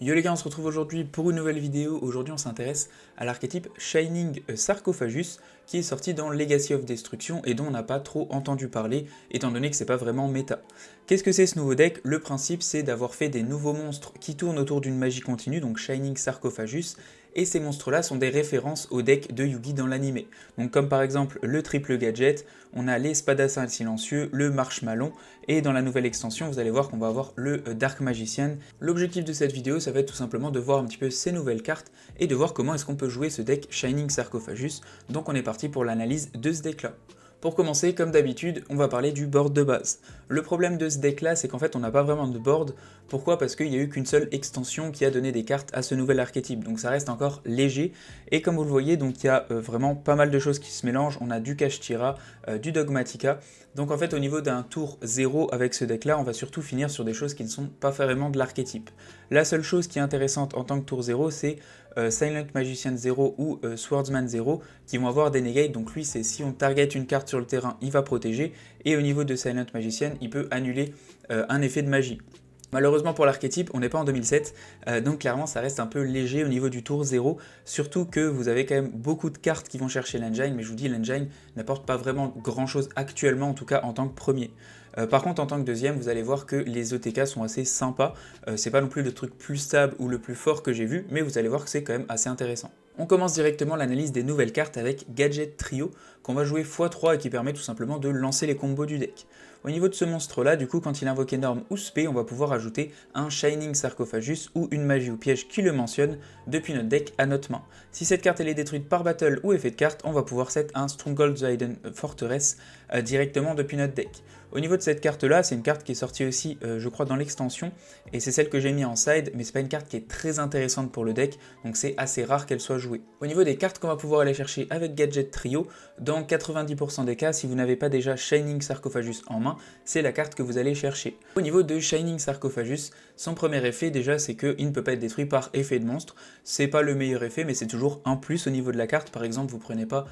Yo les gars, on se retrouve aujourd'hui pour une nouvelle vidéo. Aujourd'hui, on s'intéresse à l'archétype Shining Sarcophagus qui est sorti dans Legacy of Destruction et dont on n'a pas trop entendu parler étant donné que c'est pas vraiment méta. Qu'est-ce que c'est ce nouveau deck? Le principe, c'est d'avoir fait des nouveaux monstres qui tournent autour d'une magie continue, donc Shining Sarcophagus, et ces monstres-là sont des références au deck de Yugi dans l'anime. Donc comme par exemple le triple gadget, on a les Spadassin silencieux, le Marshmallow, et dans la nouvelle extension, vous allez voir qu'on va avoir le Dark Magician. L'objectif de cette vidéo, ça va être tout simplement de voir un petit peu ces nouvelles cartes et de voir comment est-ce qu'on peut jouer ce deck Shining Sarcophagus. Donc on est parti pour l'analyse de ce deck-là. Pour commencer, comme d'habitude, on va parler du board de base. Le problème de ce deck là, c'est qu'en fait on n'a pas vraiment de board. Pourquoi? Parce qu'il n'y a eu qu'une seule extension qui a donné des cartes à ce nouvel archétype, donc ça reste encore léger. Et comme vous le voyez, donc il y a vraiment pas mal de choses qui se mélangent. On a du Kashtira, du Dogmatika. Donc en fait au niveau d'un tour 0 avec ce deck là, on va surtout finir sur des choses qui ne sont pas vraiment de l'archétype. La seule chose qui est intéressante en tant que tour 0, c'est Silent Magician 0 ou Swordsman 0 qui vont avoir des negates. Donc lui, c'est si on target une carte sur le terrain, il va protéger. Et au niveau de Silent Magician, il peut annuler un effet de magie. Malheureusement pour l'archétype, on n'est pas en 2007, donc clairement ça reste un peu léger au niveau du tour 0, surtout que vous avez quand même beaucoup de cartes qui vont chercher l'engine, mais je vous dis l'engine n'apporte pas vraiment grand chose actuellement, en tout cas en tant que premier. Par contre en tant que deuxième, vous allez voir que les ETK sont assez sympas, c'est pas non plus le truc plus stable ou le plus fort que j'ai vu, mais vous allez voir que c'est quand même assez intéressant. On commence directement l'analyse des nouvelles cartes avec Gadget Trio, qu'on va jouer x3 et qui permet tout simplement de lancer les combos du deck. Au niveau de ce monstre-là, du coup, quand il invoque énorme ou spé, on va pouvoir ajouter un Shining Sarcophagus ou une magie ou piège qui le mentionne depuis notre deck à notre main. Si cette carte elle est détruite par battle ou effet de carte, on va pouvoir set un Stronghold Hidden Fortress directement depuis notre deck. Au niveau de cette carte-là, c'est une carte qui est sortie aussi, je crois, dans l'extension, et c'est celle que j'ai mis en side, mais c'est pas une carte qui est très intéressante pour le deck, donc c'est assez rare qu'elle soit jouée. Au niveau des cartes qu'on va pouvoir aller chercher avec Gadget Trio, dans 90% des cas, si vous n'avez pas déjà Shining Sarcophagus en main, c'est la carte que vous allez chercher. Au niveau de Shining Sarcophagus, son premier effet déjà c'est qu'il ne peut pas être détruit par effet de monstre. C'est pas le meilleur effet, mais c'est toujours un plus au niveau de la carte. Par exemple, vous prenez pas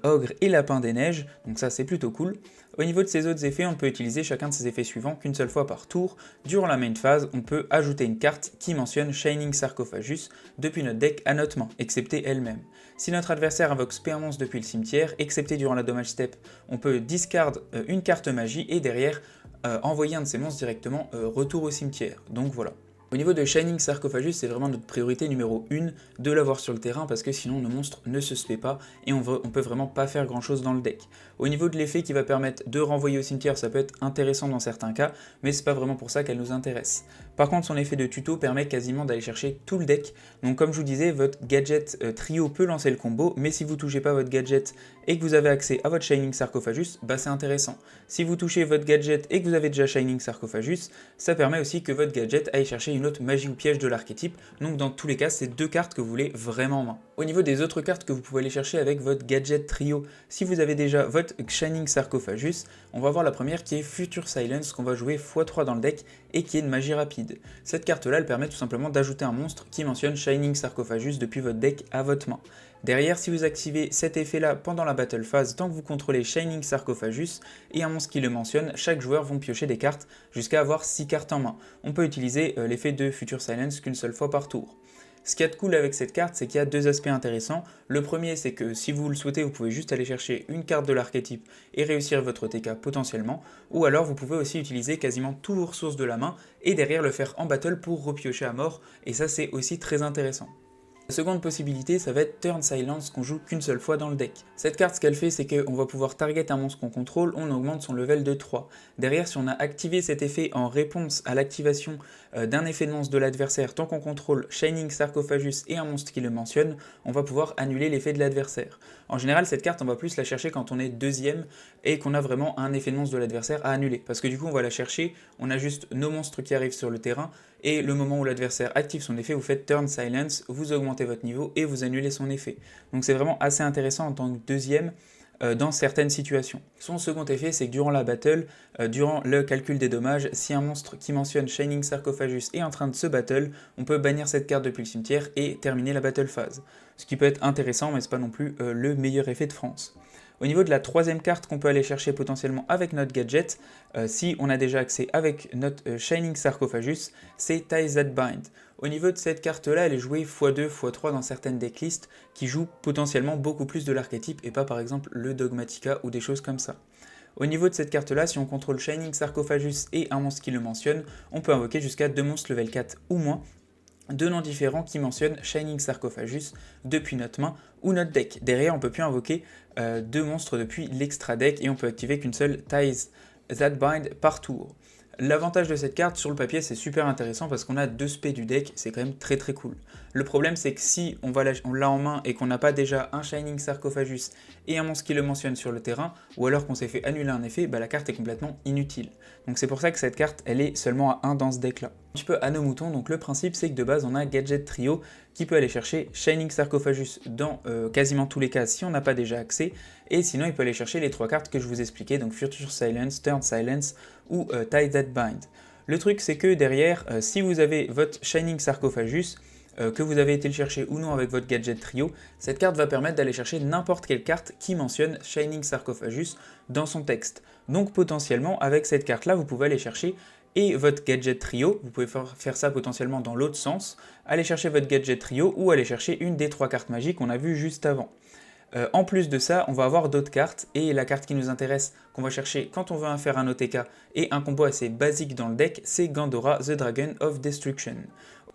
Ogre et Lapin des Neiges, donc ça c'est plutôt cool. Au niveau de ses autres effets, on peut utiliser chacun de ces effets suivants qu'une seule fois par tour. Durant la main phase, on peut ajouter une carte qui mentionne Shining Sarcophagus depuis notre deck à notre main, excepté elle-même. Si notre adversaire invoque spé un monstre depuis le cimetière, excepté durant la damage step, on peut discard une carte magie et derrière envoyer un de ces monstres directement retour au cimetière. Donc voilà. Au niveau de Shining Sarcophagus, c'est vraiment notre priorité numéro 1 de l'avoir sur le terrain parce que sinon nos monstres ne se spé pas et on peut vraiment pas faire grand chose dans le deck. Au niveau de l'effet qui va permettre de renvoyer au cimetière, ça peut être intéressant dans certains cas, mais c'est pas vraiment pour ça qu'elle nous intéresse. Par contre, son effet de tuto permet quasiment d'aller chercher tout le deck. Donc comme je vous disais, votre gadget trio peut lancer le combo, mais si vous touchez pas votre gadget et que vous avez accès à votre Shining Sarcophagus, bah c'est intéressant. Si vous touchez votre gadget et que vous avez déjà Shining Sarcophagus, ça permet aussi que votre gadget aille chercher une autre magie ou piège de l'archétype. Donc dans tous les cas, c'est deux cartes que vous voulez vraiment en main. Au niveau des autres cartes que vous pouvez aller chercher avec votre gadget trio, si vous avez déjà votre Shining Sarcophagus, on va voir la première qui est Future Silence qu'on va jouer x3 dans le deck et qui est une magie rapide. Cette carte-là, elle permet tout simplement d'ajouter un monstre qui mentionne Shining Sarcophagus depuis votre deck à votre main. Derrière, si vous activez cet effet-là pendant la battle phase, tant que vous contrôlez Shining Sarcophagus et un monstre qui le mentionne, chaque joueur va piocher des cartes jusqu'à avoir 6 cartes en main. On peut utiliser l'effet de Future Silence qu'une seule fois par tour. Ce qu'il y a de cool avec cette carte, c'est qu'il y a deux aspects intéressants. Le premier, c'est que si vous le souhaitez, vous pouvez juste aller chercher une carte de l'archétype et réussir votre TK potentiellement. Ou alors, vous pouvez aussi utiliser quasiment tous vos ressources de la main et derrière le faire en battle pour repiocher à mort. Et ça, c'est aussi très intéressant. La seconde possibilité, ça va être Turn Silence qu'on joue qu'une seule fois dans le deck. Cette carte, ce qu'elle fait, c'est qu'on va pouvoir target un monstre qu'on contrôle, on augmente son level de 3. Derrière, si on a activé cet effet en réponse à l'activation d'un effet de monstre de l'adversaire, tant qu'on contrôle Shining Sarcophagus et un monstre qui le mentionne, on va pouvoir annuler l'effet de l'adversaire. En général, cette carte, on va plus la chercher quand on est deuxième et qu'on a vraiment un effet de monstre de l'adversaire à annuler. Parce que du coup, on va la chercher, on a juste nos monstres qui arrivent sur le terrain, et le moment où l'adversaire active son effet, vous faites Turn Silence, vous augmentez votre niveau et vous annulez son effet. Donc c'est vraiment assez intéressant en tant que deuxième dans certaines situations. Son second effet, c'est que durant la battle, durant le calcul des dommages, si un monstre qui mentionne Shining Sarcophagus est en train de se battle, on peut bannir cette carte depuis le cimetière et terminer la battle phase. Ce qui peut être intéressant, mais c'est pas non plus le meilleur effet de France. Au niveau de la troisième carte qu'on peut aller chercher potentiellement avec notre gadget, si on a déjà accès avec notre Shining Sarcophagus, c'est Ties That Bind. Au niveau de cette carte-là, elle est jouée x2, x3 dans certaines decklists qui jouent potentiellement beaucoup plus de l'archétype et pas par exemple le Dogmatika ou des choses comme ça. Au niveau de cette carte-là, si on contrôle Shining Sarcophagus et un monstre qui le mentionne, on peut invoquer jusqu'à 2 monstres level 4 ou moins, 2 noms différents qui mentionnent Shining Sarcophagus depuis notre main ou notre deck. Derrière, on peut plus invoquer 2 monstres depuis l'extra deck et on peut activer qu'une seule Ties That Bind par tour. L'avantage de cette carte, sur le papier, c'est super intéressant parce qu'on a 2 spés du deck, c'est quand même très très cool. Le problème, c'est que si on l'a en main et qu'on n'a pas déjà un Shining Sarcophagus et un monstre qui le mentionne sur le terrain, ou alors qu'on s'est fait annuler un effet, bah la carte est complètement inutile. Donc c'est pour ça que cette carte, elle est seulement à 1 dans ce deck-là. Un petit peu à nos moutons, donc le principe, c'est que de base, on a Gadget Trio qui peut aller chercher Shining Sarcophagus dans quasiment tous les cas si on n'a pas déjà accès, et sinon il peut aller chercher les 3 cartes que je vous expliquais, donc Future Silence, Turn Silence ou Tie That Bind. Le truc c'est que derrière, si vous avez votre Shining Sarcophagus, que vous avez été le chercher ou non avec votre Gadget Trio, cette carte va permettre d'aller chercher n'importe quelle carte qui mentionne Shining Sarcophagus dans son texte. Donc potentiellement avec cette carte là vous pouvez aller chercher et votre Gadget Trio, vous pouvez faire ça potentiellement dans l'autre sens, aller chercher votre Gadget Trio ou aller chercher une des 3 cartes magiques qu'on a vues juste avant. En plus de ça, on va avoir d'autres cartes, et la carte qui nous intéresse, qu'on va chercher quand on veut faire un OTK, et un combo assez basique dans le deck, c'est Gandora, The Dragon of Destruction.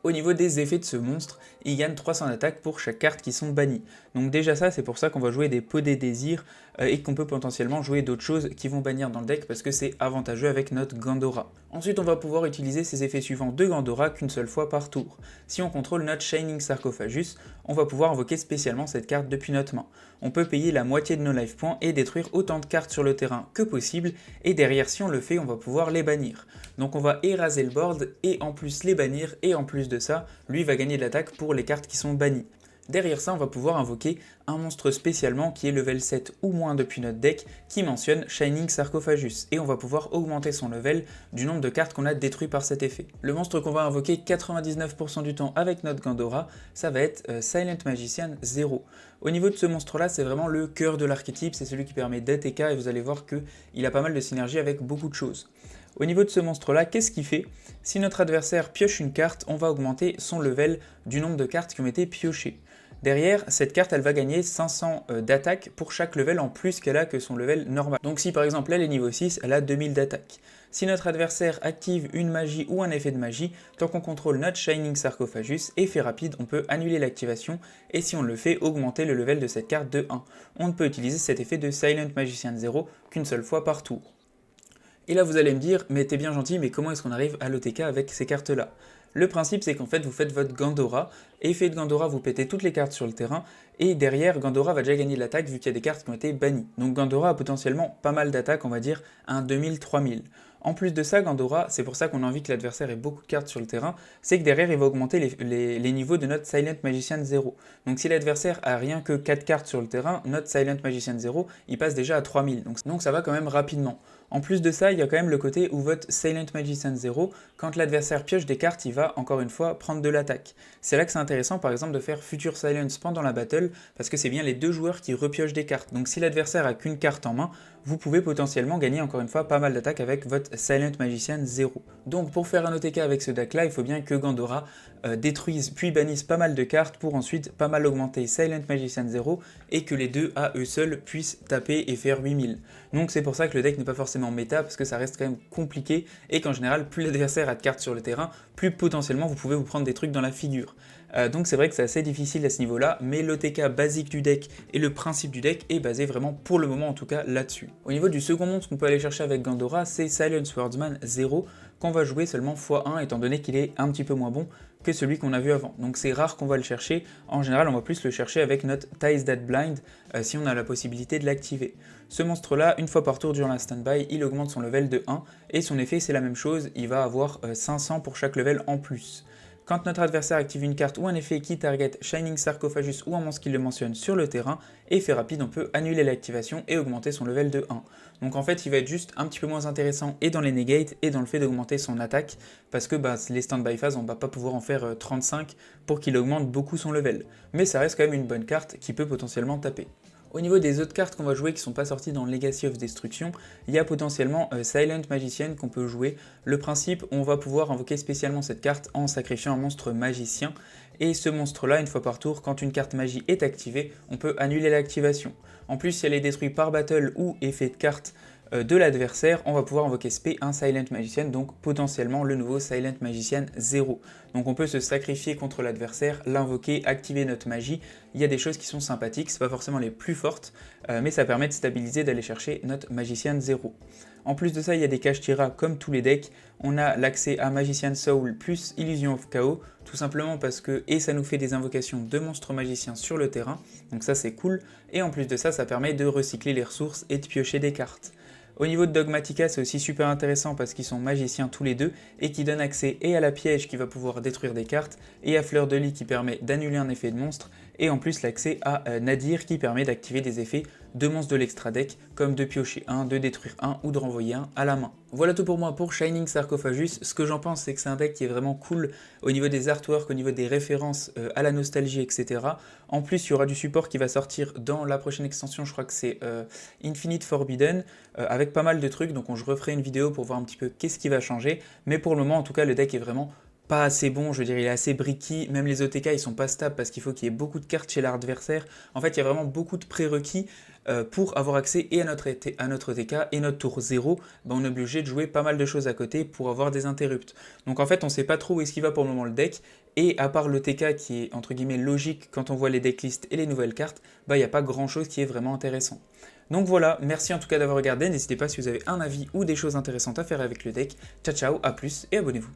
Au niveau des effets de ce monstre, il gagne 300 d'attaque pour chaque carte qui sont bannies. Donc déjà ça, c'est pour ça qu'on va jouer des pots des désirs et qu'on peut potentiellement jouer d'autres choses qui vont bannir dans le deck parce que c'est avantageux avec notre Gandora. Ensuite, on va pouvoir utiliser ces effets suivants de Gandora qu'une seule fois par tour. Si on contrôle notre Shining Sarcophagus, on va pouvoir invoquer spécialement cette carte depuis notre main. On peut payer la moitié de nos life points et détruire autant de cartes sur le terrain que possible, et derrière, si on le fait, on va pouvoir les bannir. Donc on va éraser le board et en plus les bannir, et en plus de ça, lui va gagner de l'attaque pour les cartes qui sont bannies. Derrière ça, on va pouvoir invoquer un monstre spécialement qui est level 7 ou moins depuis notre deck, qui mentionne Shining Sarcophagus, et on va pouvoir augmenter son level du nombre de cartes qu'on a détruit par cet effet. Le monstre qu'on va invoquer 99% du temps avec notre Gandora, ça va être Silent Magician 0. Au niveau de ce monstre-là, c'est vraiment le cœur de l'archétype, c'est celui qui permet d'ATK, et vous allez voir qu'il a pas mal de synergie avec beaucoup de choses. Au niveau de ce monstre-là, qu'est-ce qu'il fait? Si notre adversaire pioche une carte, on va augmenter son level du nombre de cartes qui ont été piochées. Derrière, cette carte, elle va gagner 500 d'attaque pour chaque level en plus qu'elle a que son level normal. Donc si par exemple elle est niveau 6, elle a 2000 d'attaque. Si notre adversaire active une magie ou un effet de magie, tant qu'on contrôle notre Shining Sarcophagus, effet rapide, on peut annuler l'activation, et si on le fait, augmenter le level de cette carte de 1. On ne peut utiliser cet effet de Silent Magician 0 qu'une seule fois par tour. Et là vous allez me dire, mais t'es bien gentil, mais comment est-ce qu'on arrive à l'OTK avec ces cartes-là? Le principe c'est qu'en fait vous faites votre Gandora, effet de Gandora vous pétez toutes les cartes sur le terrain, et derrière Gandora va déjà gagner de l'attaque vu qu'il y a des cartes qui ont été bannies. Donc Gandora a potentiellement pas mal d'attaque, on va dire un 2000-3000. En plus de ça, Gandora, c'est pour ça qu'on a envie que l'adversaire ait beaucoup de cartes sur le terrain, c'est que derrière il va augmenter les niveaux de notre Silent Magician 0. Donc si l'adversaire a rien que 4 cartes sur le terrain, notre Silent Magician 0, il passe déjà à 3000, donc ça va quand même rapidement. En plus de ça, il y a quand même le côté où votre Silent Magician 0, quand l'adversaire pioche des cartes, il va encore une fois prendre de l'attaque. C'est là que c'est intéressant par exemple de faire Future Silence pendant la battle, parce que c'est bien les 2 joueurs qui repiochent des cartes. Donc si l'adversaire a qu'une carte en main, vous pouvez potentiellement gagner encore une fois pas mal d'attaque avec votre Silent Magician 0. Donc pour faire un OTK avec ce deck là, il faut bien que Gandora détruise puis bannisse pas mal de cartes pour ensuite pas mal augmenter Silent Magician 0 et que les deux à eux seuls puissent taper et faire 8000. Donc c'est pour ça que le deck n'est pas forcément méta, parce que ça reste quand même compliqué et qu'en général plus l'adversaire a de cartes sur le terrain, plus potentiellement vous pouvez vous prendre des trucs dans la figure. Donc c'est vrai que c'est assez difficile à ce niveau-là, mais l'OTK basique du deck et le principe du deck est basé vraiment pour le moment en tout cas là-dessus. Au niveau du second monstre qu'on peut aller chercher avec Gandora, c'est Silent Swordsman 0, qu'on va jouer seulement x1 étant donné qu'il est un petit peu moins bon que celui qu'on a vu avant. Donc c'est rare qu'on va le chercher, en général on va plus le chercher avec notre Ties That Bind si on a la possibilité de l'activer. Ce monstre là, une fois par tour durant la standby, il augmente son level de 1 et son effet c'est la même chose, il va avoir 500 pour chaque level en plus. Quand notre adversaire active une carte ou un effet qui target Shining Sarcophagus ou un monstre qui le mentionne sur le terrain, effet rapide, on peut annuler l'activation et augmenter son level de 1. Donc en fait il va être juste un petit peu moins intéressant et dans les negates et dans le fait d'augmenter son attaque, parce que les standby phases on va pas pouvoir en faire 35 pour qu'il augmente beaucoup son level. Mais ça reste quand même une bonne carte qui peut potentiellement taper. Au niveau des autres cartes qu'on va jouer qui sont pas sorties dans Legacy of Destruction, il y a potentiellement Silent Magician qu'on peut jouer. Le principe, on va pouvoir invoquer spécialement cette carte en sacrifiant un monstre magicien. Et ce monstre-là, une fois par tour, quand une carte magie est activée, on peut annuler l'activation. En plus, si elle est détruite par battle ou effet de carte de l'adversaire, on va pouvoir invoquer spé un Silent Magician, donc potentiellement le nouveau Silent Magician 0. Donc on peut se sacrifier contre l'adversaire, l'invoquer, activer notre magie. Il y a des choses qui sont sympathiques, c'est pas forcément les plus fortes, mais ça permet de stabiliser, d'aller chercher notre Magician 0. En plus de ça, il y a des Kashtira comme tous les decks. On a l'accès à Magician Soul plus Illusion of Chaos, tout simplement parce que ça nous fait des invocations de monstres magiciens sur le terrain, donc ça c'est cool. Et en plus de ça, ça permet de recycler les ressources et de piocher des cartes. Au niveau de Dogmatika, c'est aussi super intéressant parce qu'ils sont magiciens tous les deux et qui donnent accès et à la piège qui va pouvoir détruire des cartes et à Fleur de Lis qui permet d'annuler un effet de monstre et en plus l'accès à Nadir qui permet d'activer des effets de monstres de l'extra deck comme de piocher un, de détruire un ou de renvoyer un à la main. Voilà tout pour moi pour Shining Sarcophagus. Ce que j'en pense, c'est que c'est un deck qui est vraiment cool au niveau des artworks, au niveau des références à la nostalgie, etc. En plus, il y aura du support qui va sortir dans la prochaine extension, je crois que c'est Infinite Forbidden, avec pas mal de trucs, donc je referai une vidéo pour voir un petit peu qu'est-ce qui va changer. Mais pour le moment, en tout cas, le deck est vraiment pas assez bon, je veux dire, il est assez bricky, même les OTK ils sont pas stables parce qu'il faut qu'il y ait beaucoup de cartes chez l'adversaire. En fait, il y a vraiment beaucoup de prérequis pour avoir accès et à notre OTK et notre tour 0, on est obligé de jouer pas mal de choses à côté pour avoir des interrupts. Donc en fait, on sait pas trop où est-ce qu'il va pour le moment le deck, et à part l'OTK qui est entre guillemets logique quand on voit les decklists et les nouvelles cartes, il n'y a pas grand chose qui est vraiment intéressant. Donc voilà, merci en tout cas d'avoir regardé, n'hésitez pas si vous avez un avis ou des choses intéressantes à faire avec le deck. Ciao ciao, à plus et abonnez-vous.